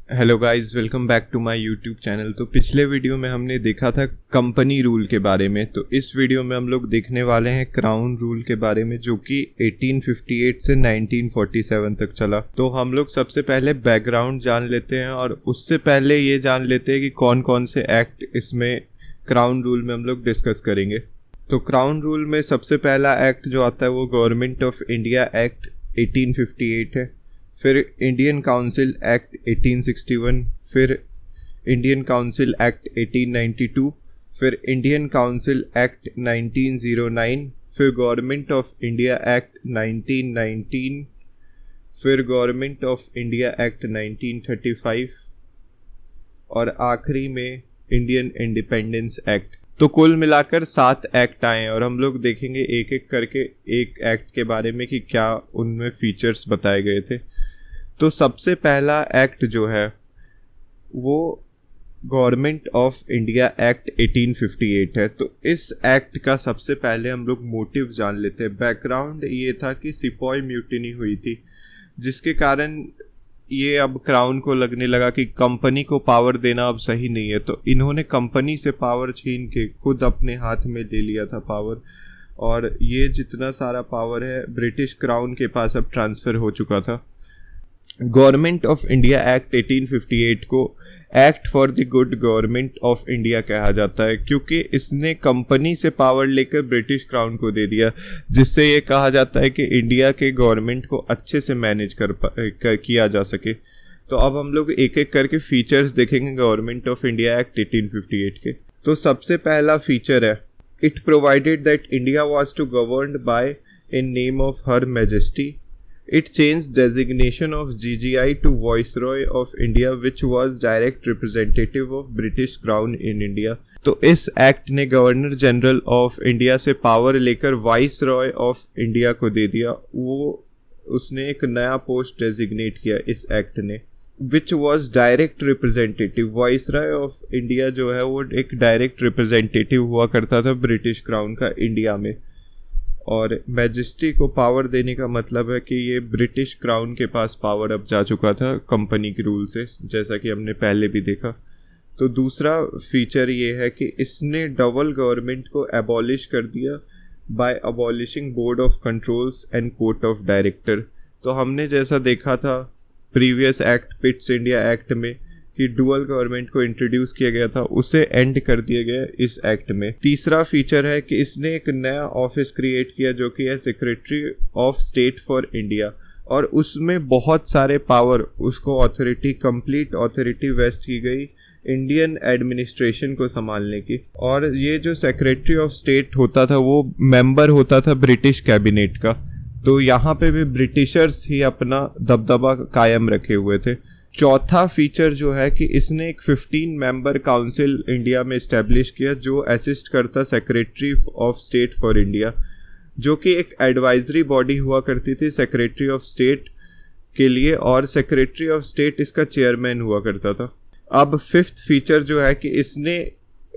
Hello guys, welcome back to my YouTube channel. तो पिछले video में हमने देखा था कंपनी रूल के बारे में। तो इस वीडियो में हम लोग देखने वाले हैं क्राउन रूल के बारे में, जो कि 1858 से 1947 तक चला। तो हम लोग सबसे पहले बैकग्राउंड जान लेते हैं और उससे पहले ये जान लेते हैं कि कौन कौन से एक्ट इसमें क्राउन रूल में हम लोग डिस्कस करेंगे। तो क्राउन रूल में सबसे पहला एक्ट जो आता है वो गवर्नमेंट ऑफ इंडिया एक्ट 1858 है। फिर इंडियन काउंसिल एक्ट 1861, फिर इंडियन काउंसिल एक्ट 1892, फिर इंडियन काउंसिल एक्ट 1909, फिर गवर्नमेंट ऑफ इंडिया एक्ट 1919, फिर गवर्नमेंट ऑफ इंडिया एक्ट 1935 और आखिरी में इंडियन इंडिपेंडेंस एक्ट। तो कुल मिलाकर 7 एक्ट आए और हम लोग देखेंगे एक एक करके एक एक्ट के बारे में कि क्या उनमें फीचर्स बताए गए थे। तो सबसे पहला एक्ट जो है वो गवर्नमेंट ऑफ इंडिया एक्ट 1858 है। तो इस एक्ट का सबसे पहले हम लोग मोटिव जान लेते हैं। बैकग्राउंड ये था कि सिपॉय म्यूटिनी हुई थी, जिसके कारण ये अब क्राउन को लगने लगा कि कंपनी को पावर देना अब सही नहीं है। तो इन्होंने कंपनी से पावर छीन के खुद अपने हाथ में ले लिया था पावर, और ये जितना सारा पावर है ब्रिटिश क्राउन के पास अब ट्रांसफ़र हो चुका था। गवर्नमेंट ऑफ इंडिया एक्ट 1858 को act for the good government of India कहा जाता है, क्योंकि इसने कंपनी से पावर लेकर ब्रिटिश क्राउन को दे दिया, जिससे ये कहा जाता है कि इंडिया के गवर्नमेंट को अच्छे से मैनेज किया जा सके। तो अब हम लोग एक एक करके फीचर्स देखेंगे गवर्नमेंट ऑफ इंडिया एक्ट 1858 के। तो सबसे पहला फीचर है, it provided that India was to govern by in name of her majesty. It changed designation of GGI to Viceroy of India, which was direct representative of British Crown in India। तो इस act ने governor general of India से power लेकर vice Roy of India को दे दिया। उसने एक नया पोस्ट डेजिग्नेट किया इस एक्ट ने, which was direct representative. Vice Roy of India जो है वो एक डायरेक्ट रिप्रेजेंटेटिव हुआ करता था ब्रिटिश क्राउन का इंडिया में। और मैजेस्टी को पावर देने का मतलब है कि ये ब्रिटिश क्राउन के पास पावर अब जा चुका था कंपनी के रूल से, जैसा कि हमने पहले भी देखा। तो दूसरा फीचर ये है कि इसने डबल गवर्नमेंट को एबॉलिश कर दिया by abolishing board of controls and court of director. तो हमने जैसा देखा था previous act Pitt's India act में कि डुअल गवर्नमेंट को इंट्रोड्यूस किया गया था, उसे एंड कर दिया गया इस एक्ट में। तीसरा फीचर है कि इसने एक नया ऑफिस क्रिएट किया जो कि है secretary of state for India, और उसमें बहुत सारे पावर, उसको अथॉरिटी, कंप्लीट अथॉरिटी वेस्ट की गई इंडियन एडमिनिस्ट्रेशन को संभालने की। और ये जो सेक्रेटरी ऑफ स्टेट होता था वो मेंबर होता था ब्रिटिश कैबिनेट का। तो यहाँ पे भी ब्रिटिशर्स ही अपना दबदबा कायम रखे हुए थे। चौथा फीचर जो है कि इसने एक 15 मेंबर काउंसिल इंडिया में इस्टेब्लिश किया जो असिस्ट करता secretary of state for India, जो कि एक एडवाइजरी बॉडी हुआ करती थी सेक्रेटरी ऑफ स्टेट के लिए, और सेक्रेटरी ऑफ स्टेट इसका चेयरमैन हुआ करता था। अब फिफ्थ फीचर जो है कि इसने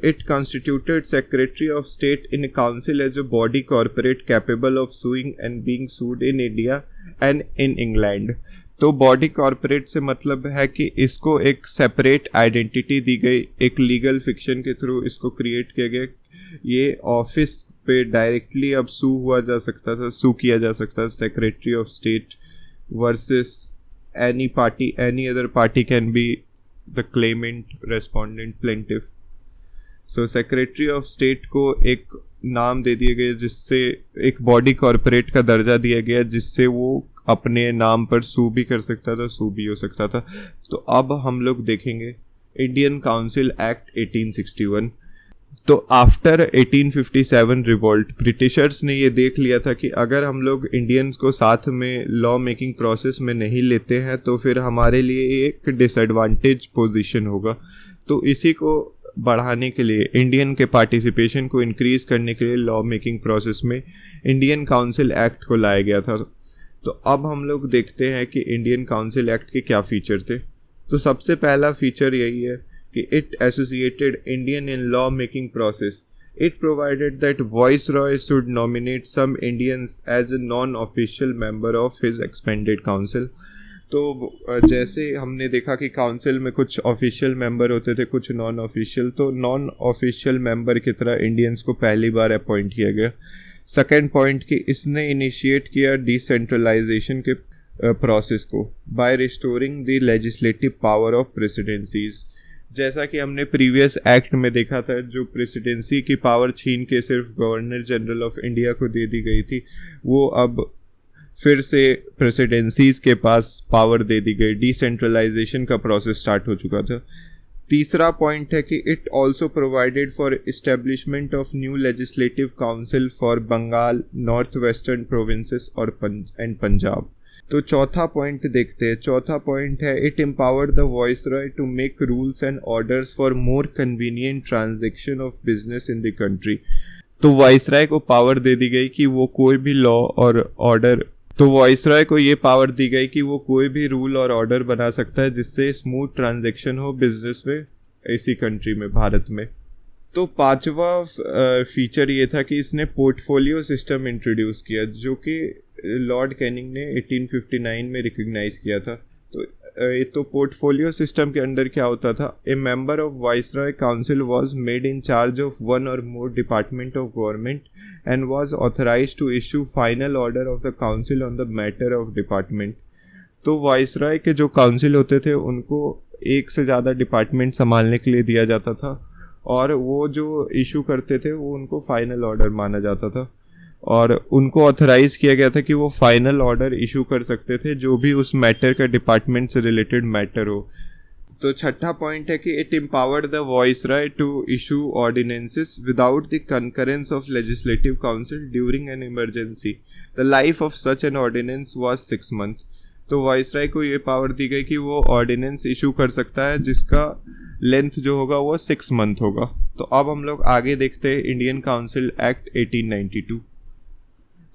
it constituted secretary of state in council as a body corporate capable of suing and being sued in India and in England. तो बॉडी कॉर्पोरेट से मतलब है कि इसको एक सेपरेट आइडेंटिटी दी गई, एक लीगल फिक्शन के थ्रू इसको क्रिएट किया गया। ये ऑफिस पे डायरेक्टली अब सू किया जा सकता था secretary of state versus any party, any other party can be the Clement, respondent, plaintiff. So secretary of state को एक नाम दे दिया गया, जिससे एक बॉडी कॉर्पोरेट का दर्जा दिया गया, जिससे वो अपने नाम पर सू भी कर सकता था, सू भी हो सकता था। तो अब हम लोग देखेंगे इंडियन काउंसिल एक्ट 1861। तो आफ्टर 1857 रिवॉल्ट ब्रिटिशर्स ने ये देख लिया था कि अगर हम लोग इंडियंस को साथ में लॉ मेकिंग प्रोसेस में नहीं लेते हैं तो फिर हमारे लिए एक डिसएडवांटेज पोजीशन होगा। तो इसी को बढ़ाने के लिए, इंडियन के पार्टिसिपेशन को इंक्रीज करने के लिए लॉ मेकिंग प्रोसेस में इंडियन काउंसिल एक्ट को लाया गया था। तो अब हम लोग देखते हैं कि इंडियन काउंसिल एक्ट के क्या फीचर थे। तो सबसे पहला फीचर यही है कि it associated Indian in law making process. It provided that Viceroy should nominate some Indians as a non-official member of his expanded council। तो जैसे हमने देखा कि काउंसिल में कुछ ऑफिशियल मेंबर होते थे, कुछ नॉन ऑफिशियल, तो नॉन ऑफिशियल मेंबर की तरह इंडियंस को पहली बार अपॉइंट किया गया। सेकेंड पॉइंट कि इसने इनिशिएट किया डिसेंट्रलाइजेशन के प्रोसेस को by restoring the legislative power of presidencies. जैसा कि हमने प्रीवियस एक्ट में देखा था, जो प्रेसिडेंसी की पावर छीन के सिर्फ गवर्नर जनरल ऑफ इंडिया को दे दी गई थी, वो अब फिर से प्रेसिडेंसीज के पास पावर दे दी गई। डिसेंट्रलाइजेशन का प्रोसेस स्टार्ट हो चुका था। तीसरा पॉइंट है कि it also provided for establishment of new legislative council for Bengal, North Western provinces और पंजाब। तो चौथा पॉइंट देखते हैं। चौथा पॉइंट है it empowered the viceroy to make rules and orders for more convenient transaction of business in the country. तो viceroy को power दे दी गई कि वो कोई भी लॉ और ऑर्डर, तो वाइसरॉय को ये पावर दी गई कि वो कोई भी रूल और ऑर्डर बना सकता है जिससे स्मूथ ट्रांजैक्शन हो बिजनेस में इसी कंट्री में, भारत में। तो पांचवा फीचर ये था कि इसने पोर्टफोलियो सिस्टम इंट्रोड्यूस किया, जो कि लॉर्ड कैनिंग ने 1859 में रिकग्नाइज किया था। तो पोर्टफोलियो सिस्टम के अंडर क्या होता था, a member of viceroy council was made in charge of one और more department of government and was authorised to issue final order of the council on the matter of department. तो viceroy के जो council होते थे उनको एक से ज़्यादा डिपार्टमेंट संभालने के लिए दिया जाता था, और वो जो इशू करते थे वो उनको फाइनल ऑर्डर माना जाता था, और उनको ऑथराइज किया गया था कि वो फाइनल ऑर्डर इशू कर सकते थे जो भी उस मैटर का डिपार्टमेंट से रिलेटेड मैटर हो। तो छठा पॉइंट है कि it empowered the viceroy to issue ordinances without the concurrence of legislative council during an emergency. The life of such an ordinance was 6 months। तो वाइसरॉय को ये पावर दी गई कि वो ऑर्डिनेंस इशू कर सकता है जिसका लेंथ जो होगा वो 6 months होगा। तो अब हम लोग आगे देखते हैं इंडियन काउंसिल एक्ट 1892।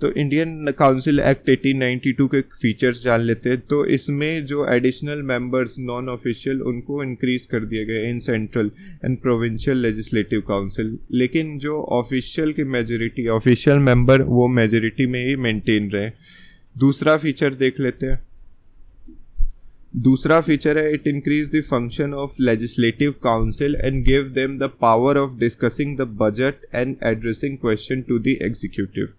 तो इंडियन काउंसिल एक्ट 1892 के फीचर्स जान लेते हैं। तो इसमें जो एडिशनल मेंबर्स नॉन ऑफिशियल, उनको इंक्रीज कर दिया गया in central and provincial legislative council, लेकिन जो ऑफिशियल की मेजोरिटी, ऑफिशियल मेंबर, वो मेजोरिटी में ही मेंटेन रहे। दूसरा फीचर देख लेते हैं। दूसरा फीचर है it increase the function of legislative council and give them the power of discussing the budget and addressing question to the executive.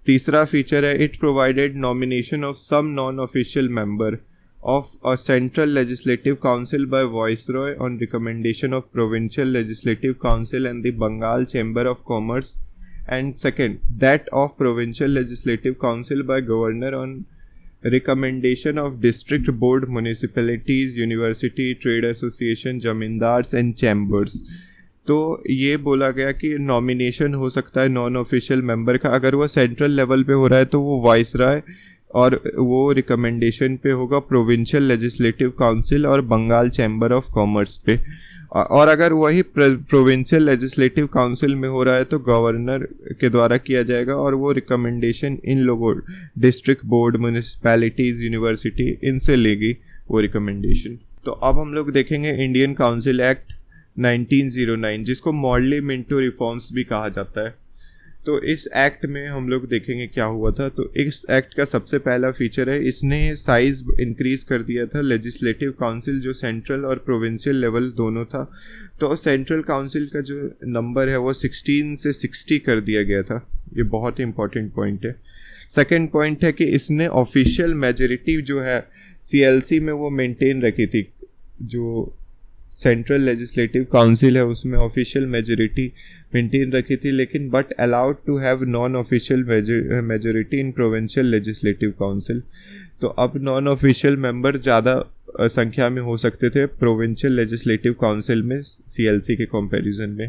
तीसरा फीचर है it provided nomination of some non official member of a central legislative council by viceroy on recommendation of provincial legislative council and the Bengal chamber of commerce, and second that of provincial legislative council by governor on recommendation of district board, municipalities, university, trade association, zamindars and chambers. तो ये बोला गया कि nomination हो सकता है non official member का, अगर वो सेंट्रल लेवल पे हो रहा है तो वो वाइसरॉय, और वो रिकमेंडेशन पे होगा प्रोविंशियल लेजिस्लेटिव काउंसिल और बंगाल चैम्बर ऑफ कॉमर्स पे, और अगर वही प्रोविंशियल लेजिस्लेटिव काउंसिल में हो रहा है तो गवर्नर के द्वारा किया जाएगा, और वो रिकमेंडेशन इन लोगों, डिस्ट्रिक्ट बोर्ड, म्यूनिसिपैलिटीज़, यूनिवर्सिटी, इनसे लेगी वो रिकमेंडेशन। तो अब हम लोग देखेंगे इंडियन काउंसिल एक्ट 1909, जिसको मॉडली मिंटो रिफॉर्म्स भी कहा जाता है। तो इस एक्ट में हम लोग देखेंगे क्या हुआ था। तो इस एक्ट का सबसे पहला फीचर है इसने साइज इंक्रीज कर दिया था लेजिस्लेटिव काउंसिल, जो सेंट्रल और प्रोविंशियल लेवल दोनों था। तो सेंट्रल काउंसिल का जो नंबर है वो 16 से 60 कर दिया गया था। ये बहुत ही इंपॉर्टेंट पॉइंट है। सेकेंड पॉइंट है कि इसने ऑफिशियल मेजोरिटी जो है CLC में वो मेंटेन रखी थी। जो सेंट्रल लेजिस्लेटिव काउंसिल है उसमें ऑफिशियल मेजोरिटी मेंटेन रखी थी, लेकिन but allowed to have non official majority in provincial legislative council. तो अब नॉन ऑफिशियल मेंबर ज़्यादा संख्या में हो सकते थे प्रोविंशियल लेजिस्लेटिव काउंसिल में CLC के कंपैरिजन में।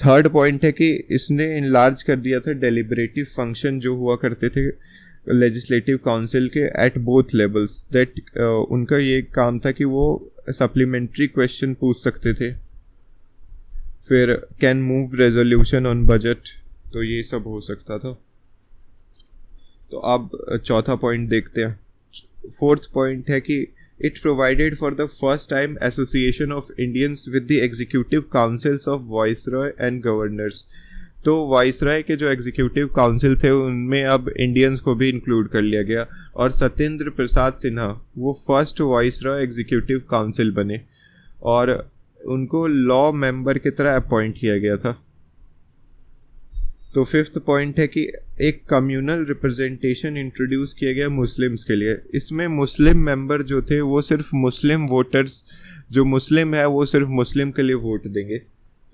थर्ड पॉइंट है कि इसने इनलार्ज कर दिया था डेलिब्रेटिव फंक्शन जो हुआ करते थे लेजिस्लेटिव काउंसिल के एट बोथ लेवल्स, दैट उनका ये काम था कि वो सप्लीमेंट्री क्वेश्चन पूछ सकते थे, फिर can move resolution on budget, तो ये सब हो सकता था। तो अब चौथा पॉइंट देखते हैं। फोर्थ पॉइंट है कि it provided for the first time association of Indians with the executive councils of viceroy and governors. तो वाइसराय के जो एग्जीक्यूटिव काउंसिल थे उनमें अब इंडियंस को भी इंक्लूड कर लिया गया और सत्येंद्र प्रसाद सिन्हा वो फर्स्ट वाइसराय एग्जीक्यूटिव काउंसिल बने और उनको लॉ मेंबर की तरह अपॉइंट किया गया था। तो फिफ्थ पॉइंट है कि एक कम्युनल रिप्रेजेंटेशन इंट्रोड्यूस किया गया मुस्लिम्स के लिए। इसमें मुस्लिम मेंबर जो थे वो सिर्फ मुस्लिम वोटर्स, जो मुस्लिम है वो सिर्फ मुस्लिम के लिए वोट देंगे।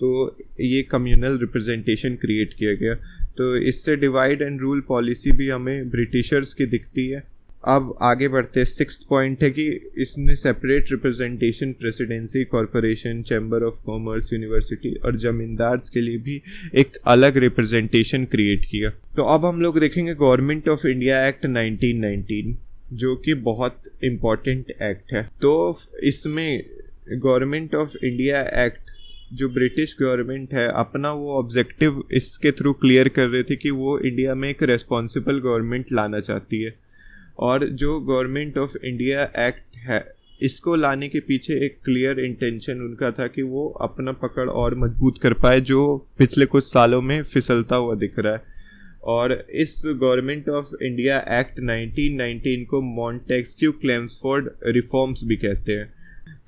तो ये कम्युनल रिप्रेजेंटेशन क्रिएट किया गया। तो इससे डिवाइड एंड रूल पॉलिसी भी हमें ब्रिटिशर्स की दिखती है। अब आगे बढ़ते हैं। सिक्स्थ पॉइंट है कि इसने separate representation presidency, corporation, chamber of commerce, university और जमींदार्स के लिए भी एक अलग रिप्रेजेंटेशन क्रिएट किया। तो अब हम लोग देखेंगे गवर्नमेंट ऑफ इंडिया एक्ट 1919 जो कि बहुत इम्पॉर्टेंट एक्ट है। तो इसमें गवर्नमेंट ऑफ इंडिया एक्ट जो ब्रिटिश गवर्नमेंट है अपना वो ऑब्जेक्टिव इसके थ्रू क्लियर कर रहे थे कि वो इंडिया में एक रेस्पॉन्सिबल गवर्नमेंट लाना चाहती है। और जो गवर्नमेंट ऑफ इंडिया एक्ट है इसको लाने के पीछे एक क्लियर इंटेंशन उनका था कि वो अपना पकड़ और मजबूत कर पाए जो पिछले कुछ सालों में फिसलता हुआ दिख रहा है। और इस गवर्नमेंट ऑफ इंडिया एक्ट 1919 को मॉन्टेस्क्यू क्लेम्सफोर्ड रिफॉर्म्स भी कहते हैं।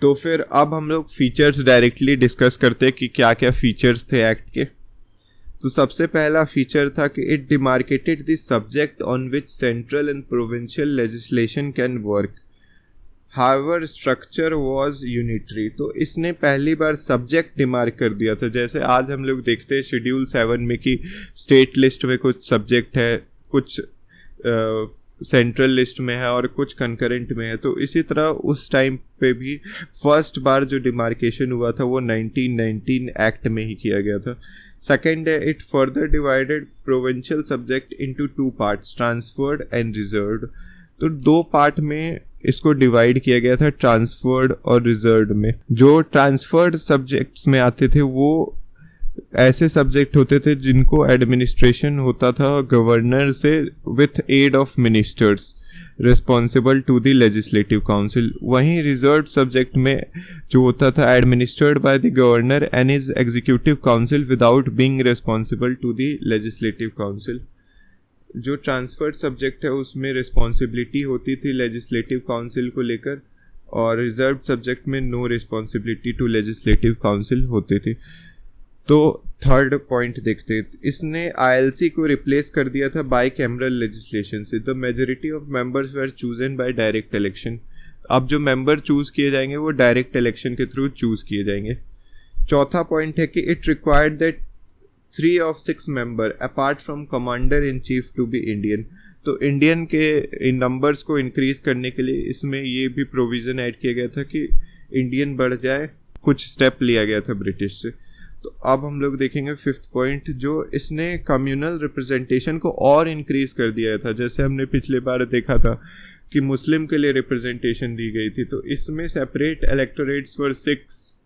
तो फिर अब हम लोग फीचर्स डायरेक्टली डिस्कस करते हैं कि क्या क्या फीचर्स थे एक्ट के। तो सबसे पहला फीचर था कि it demarcated the subject on which central and provincial legislation can work, however structure was unitary. तो इसने पहली बार सब्जेक्ट डिमार्क कर दिया था। जैसे आज हम लोग देखते हैं शेड्यूल 7 में कि स्टेट लिस्ट में कुछ सब्जेक्ट है, कुछ सेंट्रल लिस्ट में है और कुछ कंकरेंट में है। तो इसी तरह उस टाइम पे भी फर्स्ट बार जो डिमार्केशन हुआ था वो 1919 एक्ट में ही किया गया था। सेकेंड है it further divided provincial subject into 2 parts, transferred and reserved. तो 2 पार्ट में इसको डिवाइड किया गया था, ट्रांसफर्ड और रिजर्व्ड में। जो ट्रांसफर्ड सब्जेक्ट्स में आते थे वो ऐसे सब्जेक्ट होते थे जिनको एडमिनिस्ट्रेशन होता था गवर्नर से with aid of ministers responsible to the legislative council. वहीं रिजर्व सब्जेक्ट में जो होता था administered by the governor and his executive council without being responsible to the legislative council. जो ट्रांसफर्ड सब्जेक्ट है उसमें रिस्पॉन्सिबिलिटी होती थी लेजिस्लेटिव काउंसिल को लेकर और रिजर्व सब्जेक्ट में no responsibility to legislative council होती थी। तो थर्ड पॉइंट देखते हैं। इसने आईएलसी को रिप्लेस कर दिया था बाई कैमरल लेजिस्लेशन से। The majority of members were chosen by direct election. अब जो मेंबर चूज किए जाएंगे वो डायरेक्ट इलेक्शन के थ्रू चूज किए जाएंगे। चौथा पॉइंट है कि it required that 3 of 6 member apart from commander in chief to be Indian. तो इंडियन के इन नंबर्स को इंक्रीज करने के लिए इसमें ये भी प्रोविज़न ऐड किया गया था कि इंडियन बढ़ जाए। कुछ स्टेप लिया गया था ब्रिटिश से। तो अब हम लोग देखेंगे फिफ्थ पॉइंट, जो इसने कम्युनल रिप्रेजेंटेशन को और इंक्रीज कर दिया था। जैसे हमने पिछले बार देखा था कि मुस्लिम के लिए रिप्रेजेंटेशन दी गई थी, तो इसमें separate electorates for Sikhs,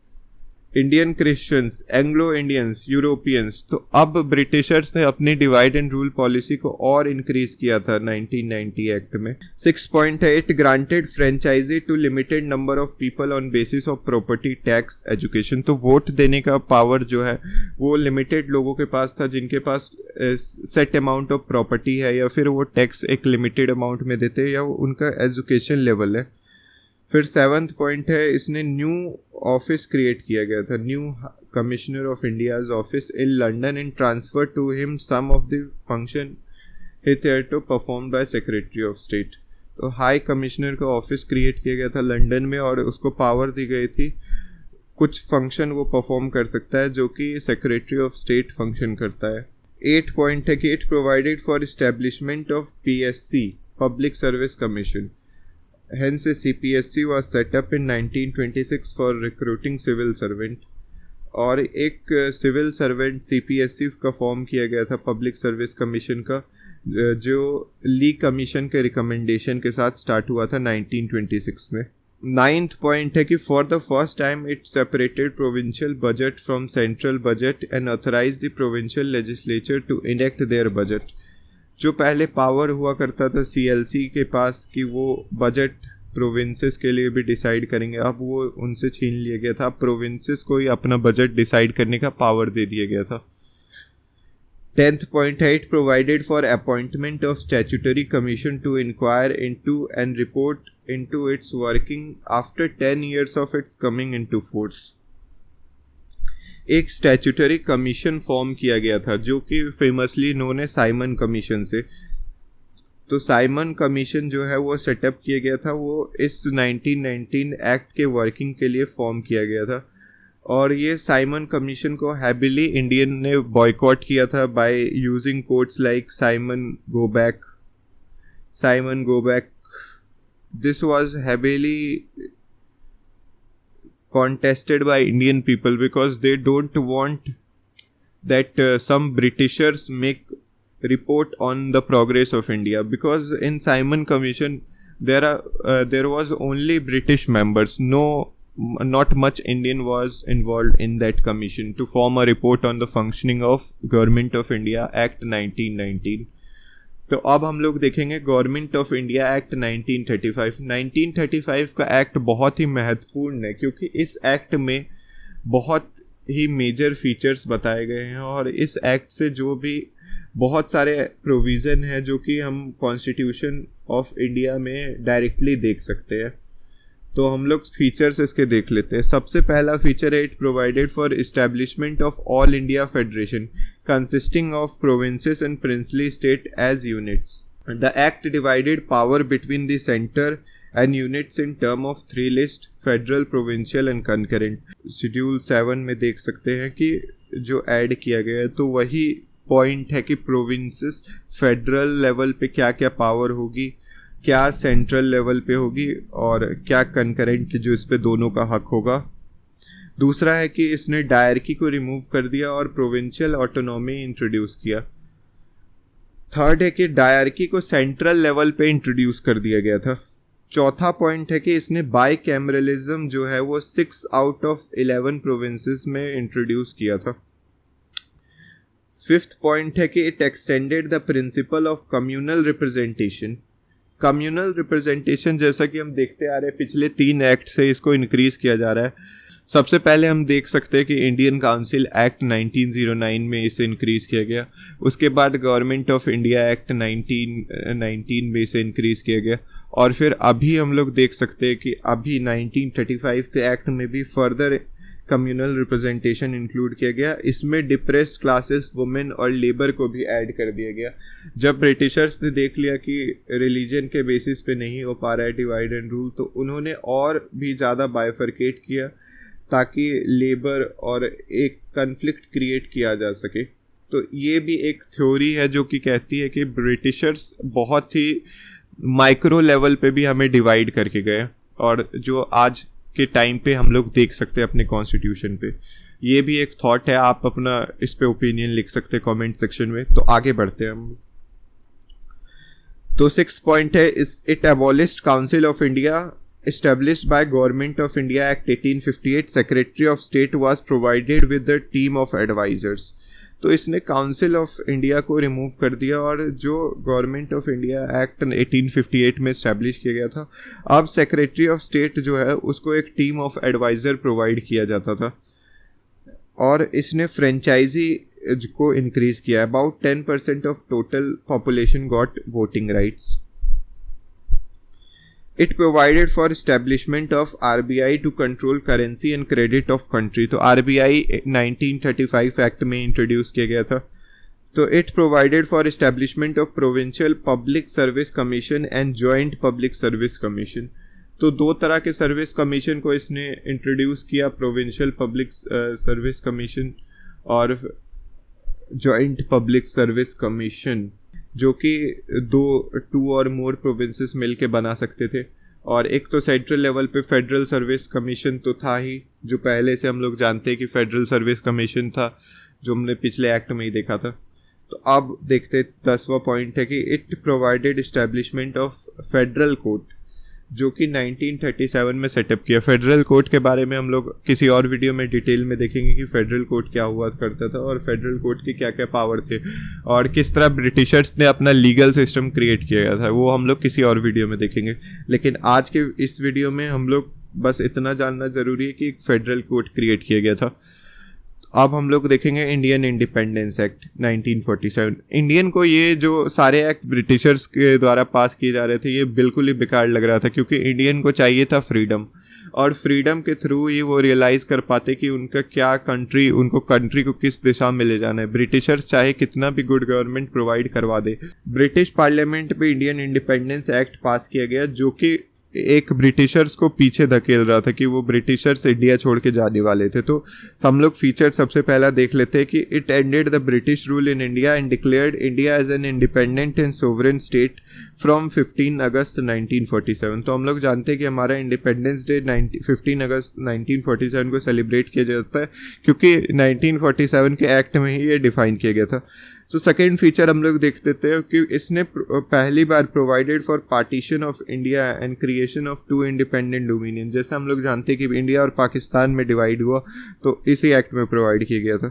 Indian Christians, Anglo Indians, Europeans. तो अब ब्रिटिशर्स ने अपनी डिवाइड एंड रूल पॉलिसी को और इंक्रीज किया था 1990 एक्ट में। 6 पॉइंट है it granted franchise to limited number of people on basis of property, tax, education. तो वोट देने का पावर जो है वो लिमिटेड लोगों के पास था जिनके पास सेट अमाउंट ऑफ प्रॉपर्टी है या फिर वो टैक्स एक लिमिटेड अमाउंट में देते हैं या उनका एजुकेशन लेवल है। फिर 7th पॉइंट है इसने न्यू ऑफिस क्रिएट किया गया था, new commissioner of India's office in London and transfer to him some of the function hitherto performed by secretary of state. तो हाई कमिश्नर का ऑफिस क्रिएट किया गया था लंदन में और उसको पावर दी गई थी कुछ फंक्शन वो परफॉर्म कर सकता है जो कि सेक्रेटरी ऑफ स्टेट फंक्शन करता है। 8 पॉइंट है कि it provided for establishment of PSC, public service commission. Hence, a CPSC was set up in 1926 for recruiting civil servant। और एक सिविल सर्वेंट CPSC का फॉर्म किया गया था पब्लिक सर्विस कमीशन का, जो ली कमीशन के रिकमेंडेशन के साथ स्टार्ट हुआ था 1926 में। 9th पॉइंट है कि for the first time it separated provincial budget from central budget and authorize the provincial legislature to enact their budget. जो पहले पावर हुआ करता था CLC के पास कि वो बजट प्रोविंसेस के लिए भी डिसाइड करेंगे, अब वो उनसे छीन लिया गया था। प्रोविंसेस को ही अपना बजट डिसाइड करने का पावर दे दिया गया था। 10th point है, it provided for appointment of statutory commission to inquire into and report into its working after 10 years of its coming into force. एक स्टैच्यूटरी कमीशन फॉर्म किया गया था जो कि फेमसली नोन है साइमन कमीशन से। तो साइमन कमीशन जो है वो सेटअप किया गया था, वो इस 1919 एक्ट के वर्किंग के लिए फॉर्म किया गया था। और ये साइमन कमीशन को हैबिली इंडियन ने बॉयकॉट किया था by using quotes like Simon go back. This was heavily contested by Indian people because they don't want that some Britishers make report on the progress of India, because in Simon Commission there was only British members, not much Indian was involved in that commission to form a report on the functioning of Government of India Act 1919. तो अब हम लोग देखेंगे government of India act 1935। 1935 का act बहुत ही महत्वपूर्ण है क्योंकि इस एक्ट में बहुत ही मेजर फीचर्स बताए गए हैं और इस एक्ट से जो भी बहुत सारे प्रोविज़न है जो कि हम कॉन्स्टिट्यूशन ऑफ इंडिया में डायरेक्टली देख सकते हैं। तो हम लोग फीचर्स इसके देख लेते हैं। सबसे पहला फीचर है, it provided for establishment of all India federation consisting of provinces and princely state as units. The act divided power between the center and units in term of 3 list: federal, provincial and concurrent. Schedule 7 में देख सकते हैं कि जो add किया गया है तो वही पॉइंट है कि प्रोविंसेस फेडरल लेवल पे क्या क्या पावर होगी, क्या सेंट्रल लेवल पे होगी और क्या कंकरेंट जो इस पे दोनों का हक होगा। दूसरा है कि इसने डायरकी को रिमूव कर दिया और प्रोविंशियल ऑटोनॉमी इंट्रोड्यूस किया। थर्ड है कि डायरकी को सेंट्रल लेवल पे इंट्रोड्यूस कर दिया गया था। चौथा पॉइंट है कि इसने बाई कैमरलिज्म जो है वो 6 आउट ऑफ 11 प्रोविंसेस में इंट्रोड्यूस किया था। फिफ्थ पॉइंट है कि it extended the principle of communal representation. Communal representation जैसा कि हम देखते आ रहे हैं पिछले 3 एक्ट से इसको इंक्रीज किया जा रहा है। सबसे पहले हम देख सकते हैं कि इंडियन काउंसिल एक्ट 1909 में इसे इंक्रीज़ किया गया। उसके बाद गवर्नमेंट ऑफ इंडिया एक्ट 1919 में इसे इंक्रीज़ किया गया और फिर अभी हम लोग देख सकते हैं कि अभी 1935 के एक्ट में भी फर्दर कम्युनल रिप्रेजेंटेशन इंक्लूड किया गया। इसमें डिप्रेस्ड क्लासेस, वुमेन और लेबर को भी ऐड कर दिया गया। जब ब्रिटिशर्स ने देख लिया कि रिलीजन के बेसिस पे नहीं हो पा रहा है डिवाइड एंड रूल, तो उन्होंने और भी ज़्यादा बाइफरकेट किया ताकि लेबर और एक कन्फ्लिक्ट क्रिएट किया जा सके। तो ये भी एक थ्योरी है जो कि कहती है कि ब्रिटिशर्स बहुत ही माइक्रो लेवल पे भी हमें डिवाइड करके गए और जो आज के टाइम पे हम लोग देख सकते हैं अपने कॉन्स्टिट्यूशन पे। ये भी एक थॉट है, आप अपना इस पे ओपिनियन लिख सकते हैं कमेंट सेक्शन में। तो आगे बढ़ते हैं हम। तो 6 पॉइंट है, it abolished council of India established by Government of India Act 1858. Secretary of State was provided with the team of advisors. तो इसने काउंसिल ऑफ इंडिया को रिमूव कर दिया और जो गवर्नमेंट ऑफ इंडिया एक्ट 1858 में इस्टेब्लिश किया गया था, अब सेक्रेटरी ऑफ स्टेट जो है उसको एक टीम ऑफ एडवाइज़र प्रोवाइड किया जाता था। और इसने फ्रेंचाइजी को इंक्रीज़ किया। About 10% of total population got voting rights. It provided for establishment of RBI to control currency and credit of country. तो RBI 1935 एक्ट में इंट्रोड्यूस किया गया था। तो it provided for establishment of provincial public service commission and joint public service commission. तो 2 तरह के service commission को इसने इंट्रोड्यूस किया, प्रोविंशियल पब्लिक सर्विस कमीशन और जॉइंट पब्लिक सर्विस कमीशन, जो कि 2 और मोर प्रोविंसेस मिल के बना सकते थे। और एक तो सेंट्रल लेवल पे फेडरल सर्विस कमीशन तो था ही, जो पहले से हम लोग जानते हैं कि फेडरल सर्विस कमीशन था, जो हमने पिछले एक्ट में ही देखा था। तो अब देखते 10वां पॉइंट है कि it provided establishment of federal court, जो कि 1937 में सेटअप किया। फेडरल कोर्ट के बारे में हम लोग किसी और वीडियो में डिटेल में देखेंगे कि फेडरल कोर्ट क्या हुआ करता था और फेडरल कोर्ट के क्या क्या पावर थे और किस तरह ब्रिटिशर्स ने अपना लीगल सिस्टम क्रिएट किया गया था, वो हम लोग किसी और वीडियो में देखेंगे। लेकिन आज के इस वीडियो में हम लोग बस इतना जानना ज़रूरी है कि एक फेडरल कोर्ट क्रिएट किया गया था। अब हम लोग देखेंगे इंडियन इंडिपेंडेंस एक्ट 1947। इंडियन को ये जो सारे एक्ट ब्रिटिशर्स के द्वारा पास किए जा रहे थे ये बिल्कुल ही बेकार लग रहा था, क्योंकि इंडियन को चाहिए था फ्रीडम, और फ्रीडम के थ्रू ही वो रियलाइज़ कर पाते कि उनका क्या कंट्री को किस दिशा में ले जाना है। ब्रिटिशर्स चाहे कितना भी गुड गवर्नमेंट प्रोवाइड करवा दे। ब्रिटिश पार्लियामेंट में इंडियन इंडिपेंडेंस एक्ट पास किया गया, जो कि एक ब्रिटिशर्स को पीछे धकेल रहा था कि वो ब्रिटिशर्स इंडिया छोड़ के जाने वाले थे। तो हम लोग फीचर सबसे पहला देख लेते हैं कि it ended the British rule in India and declared India as an independent and sovereign state from 15 August 1947। तो हम लोग जानते हैं कि हमारा इंडिपेंडेंस डे 15 अगस्त 1947 को सेलिब्रेट किया जाता है, क्योंकि 1947 के एक्ट में ही ये डिफाइन किया गया था। तो सेकेंड फीचर हम लोग देख देते हैं कि इसने पहली बार provided for partition of India and creation of 2 independent dominion. जैसे हम लोग जानते हैं कि इंडिया और पाकिस्तान में डिवाइड हुआ, तो इसी एक्ट में प्रोवाइड किया गया था।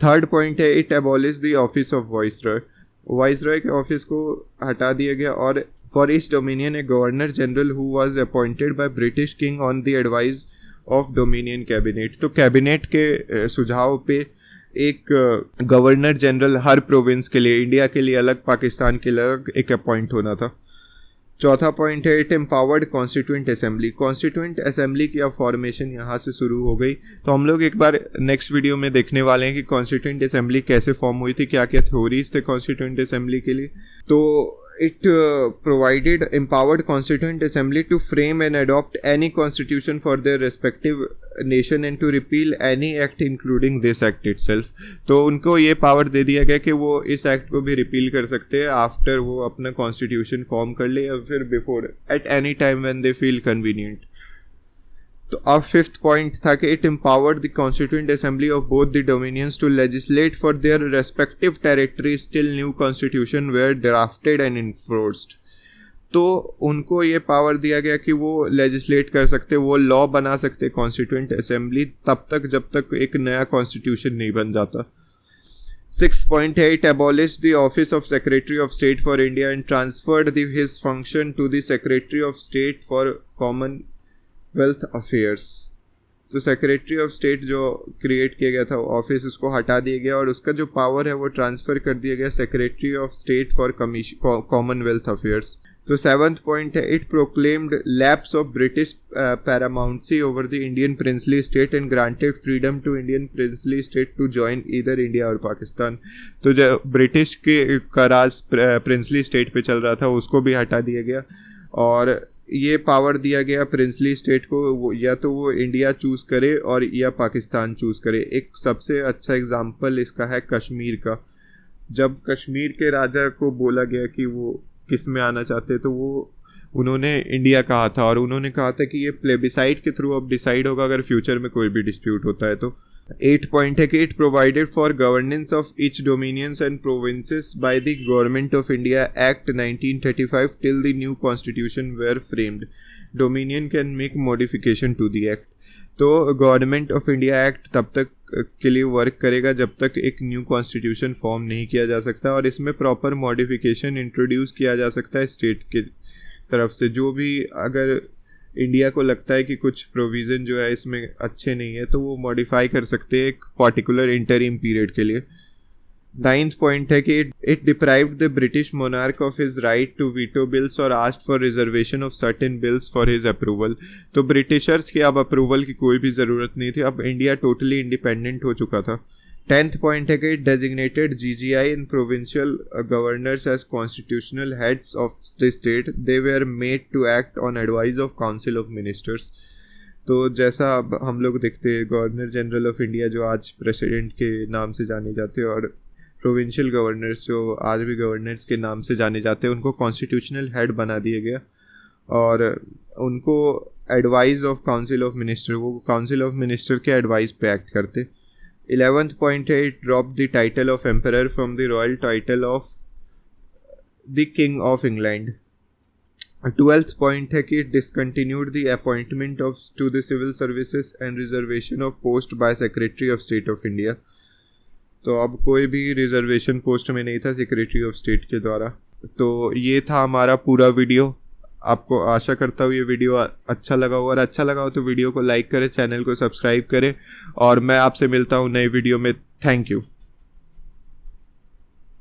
थर्ड पॉइंट है it abolish the office of viceroy के ऑफिस को हटा दिया गया, और for each dominion a governor general who was appointed by British king on the advice of dominion cabinet. तो कैबिनेट के सुझाव पे एक गवर्नर जनरल हर प्रोविंस के लिए, इंडिया के लिए अलग, पाकिस्तान के लिए अलग, एक अपॉइंट होना था। चौथा पॉइंट है इट एम्पावर्ड कॉन्स्टिट्यूएंट असेंबली की अब फॉर्मेशन यहाँ से शुरू हो गई। तो हम लोग एक बार नेक्स्ट वीडियो में देखने वाले हैं कि कॉन्स्टिट्यूएंट असेंबली कैसे फॉर्म हुई थी, क्या क्या थ्योरीज थे कॉन्स्टिट्यूएंट असेंबली के लिए। तो it provided empowered constituent assembly to frame and adopt any constitution for their respective nation and to repeal any act including this act itself। तो उनको ये पावर दे दिया गया कि वो इस एक्ट को भी रिपील कर सकते हैं आफ्टर वो अपना कॉन्स्टिट्यूशन फॉर्म कर ले, या फिर before, at any time when they feel convenient. तो अब फिफ्थ पॉइंट था कि it empowered the constituent assembly of both the dominions to legislate for their respective territories till new constitution were drafted and enforced. तो उनको ये power दिया गया कि वो लेजिस्लेट कर सकते, वो लॉ बना सकते कॉन्स्टिट्यूएंट असेंबली तब तक जब तक एक नया कॉन्स्टिट्यूशन नहीं बन जाता। सिक्स पॉइंट है it abolish the office of secretary of state for India and transferred his function to the secretary of state for commonwealth affairs. तो सेक्रेटरी ऑफ स्टेट जो क्रिएट किया गया था ऑफिस, उसको हटा दिया गया और उसका जो पावर है वो ट्रांसफ़र कर दिया गया secretary of state for commonwealth affairs. तो सेवंथ पॉइंट है it proclaimed lapse of British paramountcy over the Indian princely state and granted freedom to Indian princely state to join either India और पाकिस्तान। तो जो British के का राज princely state पे चल रहा था उसको भी हटा दिया गया, और ये पावर दिया गया प्रिंसली स्टेट को या तो वो इंडिया चूज़ करे और या पाकिस्तान चूज़ करे। एक सबसे अच्छा एग्जांपल इसका है कश्मीर का। जब कश्मीर के राजा को बोला गया कि वो किस में आना चाहते, तो वो उन्होंने इंडिया कहा था, और उन्होंने कहा था कि ये प्लेबिसाइट के थ्रू अब डिसाइड होगा अगर फ्यूचर में कोई भी डिस्प्यूट होता है तो। 8 पॉइंट है कि it provided for governance of each dominions and provinces by the government of India act 1935 till the new constitution were framed. Dominion can make modification to the act. तो government of India act तब तक के लिए work करेगा जब तक एक new constitution form नहीं किया जा सकता, और इसमें प्रॉपर मॉडिफिकेशन इंट्रोड्यूस किया जा सकता है स्टेट के तरफ से। जो भी अगर इंडिया को लगता है कि कुछ प्रोविज़न जो है इसमें अच्छे नहीं है तो वो मॉडिफाई कर सकते हैं एक पर्टिकुलर इंटरिम पीरियड के लिए। 9th पॉइंट है कि it deprived the British monarch of his right to veto bills और asked for reservation of certain bills for his approval. तो ब्रिटिशर्स की अब अप्रूवल की कोई भी ज़रूरत नहीं थी, अब इंडिया टोटली इंडिपेंडेंट हो चुका था। 10th पॉइंट है कि it designated GGI in provincial governors as constitutional heads of the state. They were made to act on advice of council of ministers. तो जैसा अब हम लोग देखते हैं गवर्नर जनरल ऑफ इंडिया जो आज प्रेसिडेंट के नाम से जाने जाते हैं, और प्रोविंशियल गवर्नर्स जो आज भी गवर्नर्स के नाम से जाने जाते हैं, उनको कॉन्स्टिट्यूशनल हेड बना दिया गया और उनको advice of council of minister, वो काउंसिल ऑफ मिनिस्टर के एडवाइस पे एक्ट करते। 11th पॉइंट है it drop the title of emperor from the royal title of the king of England. 12th point है कि it discontinued the appointment of to the civil services and reservation of post by secretary of state of India. तो अब कोई भी reservation post में नहीं था secretary of state के द्वारा। तो ये था हमारा पूरा वीडियो। आपको आशा करता हूँ ये वीडियो अच्छा लगा हो, और अच्छा लगा हो तो वीडियो को लाइक करें, चैनल को सब्सक्राइब करें, और मैं आपसे मिलता हूँ नई वीडियो में। Thank you.